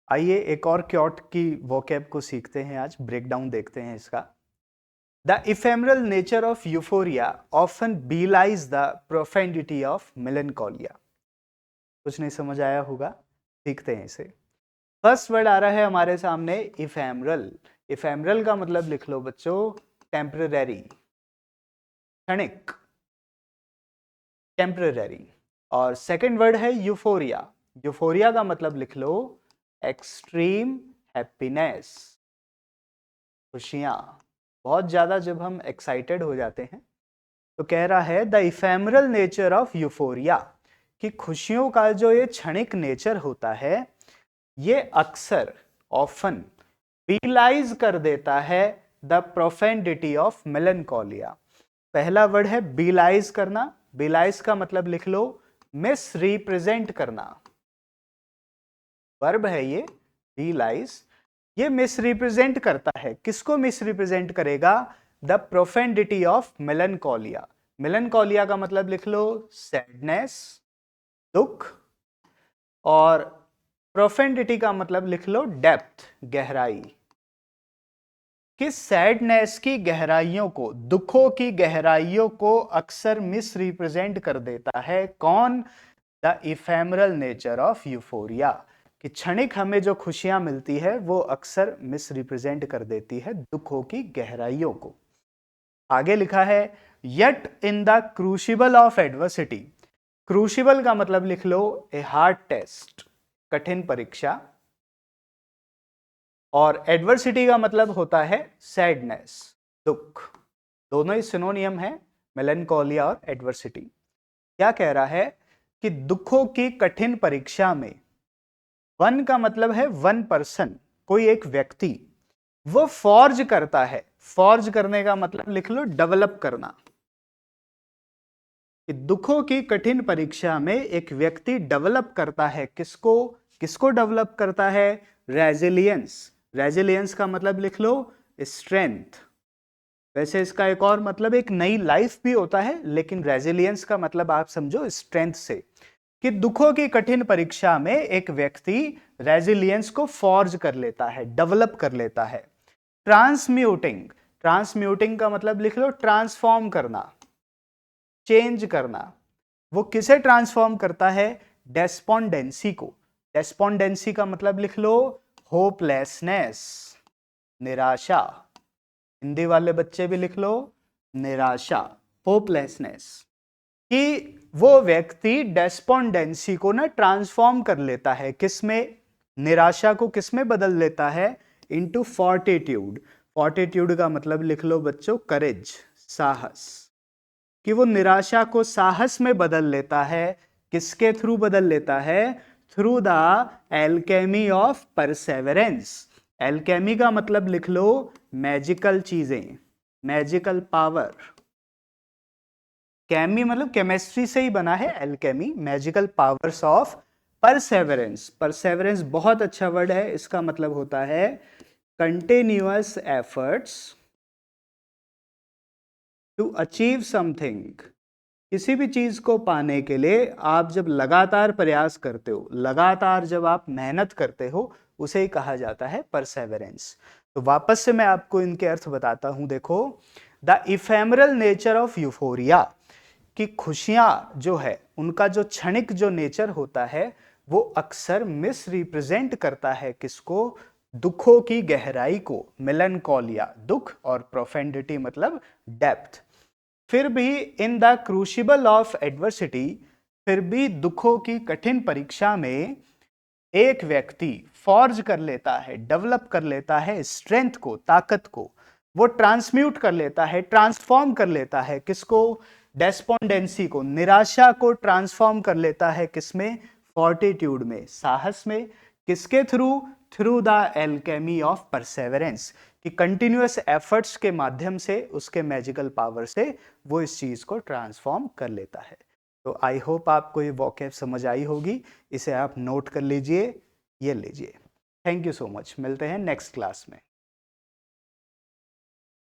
आइए एक और क्योट की वोकैब को सीखते हैं, आज ब्रेकडाउन देखते हैं इसका। The ephemeral nature of euphoria often belies the profundity of melancholia. कुछ नहीं समझ आया होगा, सीखते हैं इसे। फर्स्ट वर्ड आ रहा है हमारे सामने इफेमरल। इफेमरल का मतलब लिख लो बच्चों, टेम्पररी, क्षणिक, टेम्पररी। और सेकंड वर्ड है यूफोरिया। यूफोरिया का मतलब लिख लो एक्सट्रीम हैप्पीनेस, खुशियां। बहुत ज्यादा जब हम एक्साइटेड हो जाते हैं तो कह रहा है the ephemeral nature of euphoria, कि खुशियों का जो ये क्षणिक नेचर होता है ये अक्सर ऑफन रियलाइज कर देता है द प्रोफेंडिटी ऑफ मेलनकोलिया। पहला वर्ड है बिलाइज करना। बिलाइज का मतलब लिख लो मिस रिप्रेजेंट करना, वर्ब है ये बिलाइज। ये मिस रिप्रेजेंट करता है, किसको मिस रिप्रेजेंट करेगा? The profundity of melancholia. Melancholia का मतलब लिख लो सैडनेस, दुख। और प्रोफेंडिटी का मतलब लिख लो डेप्थ, गहराई। कि सैडनेस की गहराइयों को, दुखों की गहराइयों को अक्सर मिस रिप्रेजेंट कर देता है कौन? The ephemeral nature of euphoria. कि क्षणिक हमें जो खुशियां मिलती है वो अक्सर मिस रिप्रेजेंट कर देती है दुखों की गहराइयों को। आगे लिखा है yet in the क्रूशिबल of adversity. क्रूशिबल का मतलब लिख लो ए हार्ड टेस्ट, कठिन परीक्षा। और एडवर्सिटी का मतलब होता है सैडनेस, दुख। दोनों ही सिनोनियम है, मेलनकोलिया और एडवर्सिटी। क्या कह रहा है कि दुखों की कठिन परीक्षा में, वन का मतलब है वन पर्सन, कोई एक व्यक्ति, वो फॉर्ज करता है। फॉर्ज करने का मतलब लिख लो डेवलप करना। कि दुखों की कठिन परीक्षा में एक व्यक्ति डेवलप करता है, किसको? किसको डेवलप करता है? रेजिलियंस। रेजिलियंस का मतलब लिख लो स्ट्रेंथ। वैसे इसका एक और मतलब एक नई लाइफ भी होता है, लेकिन रेजिलियंस का मतलब आप समझो स्ट्रेंथ से। कि दुखों की कठिन परीक्षा में एक व्यक्ति रेजिलियंस को फॉर्ज कर लेता है, डेवलप कर लेता है। ट्रांसम्यूटिंग। ट्रांसम्यूटिंग का मतलब लिख लो ट्रांसफॉर्म करना, चेंज करना। वो किसे ट्रांसफॉर्म करता है? डेस्पोंडेंसी को। डेस्पोंडेंसी का मतलब लिख लो होपलेसनेस, निराशा। हिंदी वाले बच्चे भी लिख लो निराशा, होपलेसनेस। कि वो व्यक्ति डेस्पोंडेंसी को ना ट्रांसफॉर्म कर लेता है, किसमें? निराशा को किसमें बदल लेता है? इनटू फॉर्टिट्यूड। फॉर्टिट्यूड का मतलब लिख लो बच्चों करेज, साहस। कि वो निराशा को साहस में बदल लेता है। किसके थ्रू बदल लेता है? Through the alchemy of perseverance. Alchemy का मतलब लिख लो मैजिकल चीजें, मैजिकल पावर। केमी मतलब केमिस्ट्री से ही बना है alchemy, magical powers of perseverance. Perseverance बहुत अच्छा वर्ड है, इसका मतलब होता है continuous efforts to achieve something. किसी भी चीज को पाने के लिए आप जब लगातार प्रयास करते हो, लगातार जब आप मेहनत करते हो, उसे ही कहा जाता है परसेवरेंस। तो वापस से मैं आपको इनके अर्थ बताता हूं, देखो। The ephemeral nature of euphoria, कि खुशियां जो है उनका जो क्षणिक जो नेचर होता है वो अक्सर मिस रिप्रेजेंट करता है किसको? दुखों की गहराई को, मेलनकोलिया दुख, और प्रोफेंडिटी मतलब डेप्थ। फिर भी इन द क्रूशिबल ऑफ एडवर्सिटी, फिर भी दुखों की कठिन परीक्षा में एक व्यक्ति फॉर्ज कर लेता है, डेवलप कर लेता है स्ट्रेंथ को, ताकत को। वो ट्रांसम्यूट कर लेता है, ट्रांसफॉर्म कर लेता है, किसको? डेस्पोंडेंसी को, निराशा को ट्रांसफॉर्म कर लेता है किसमें? फॉर्टिट्यूड में, साहस में। किसके through? Through the alchemy of Perseverance. कि कंटिन्यूअस एफर्ट्स के माध्यम से, उसके मैजिकल पावर से वो इस चीज को ट्रांसफॉर्म कर लेता है। तो आई होप आपको ये वोकैब समझ आई होगी। इसे आप नोट कर लीजिए, ये लीजिए। थैंक यू सो मच, मिलते हैं नेक्स्ट क्लास में।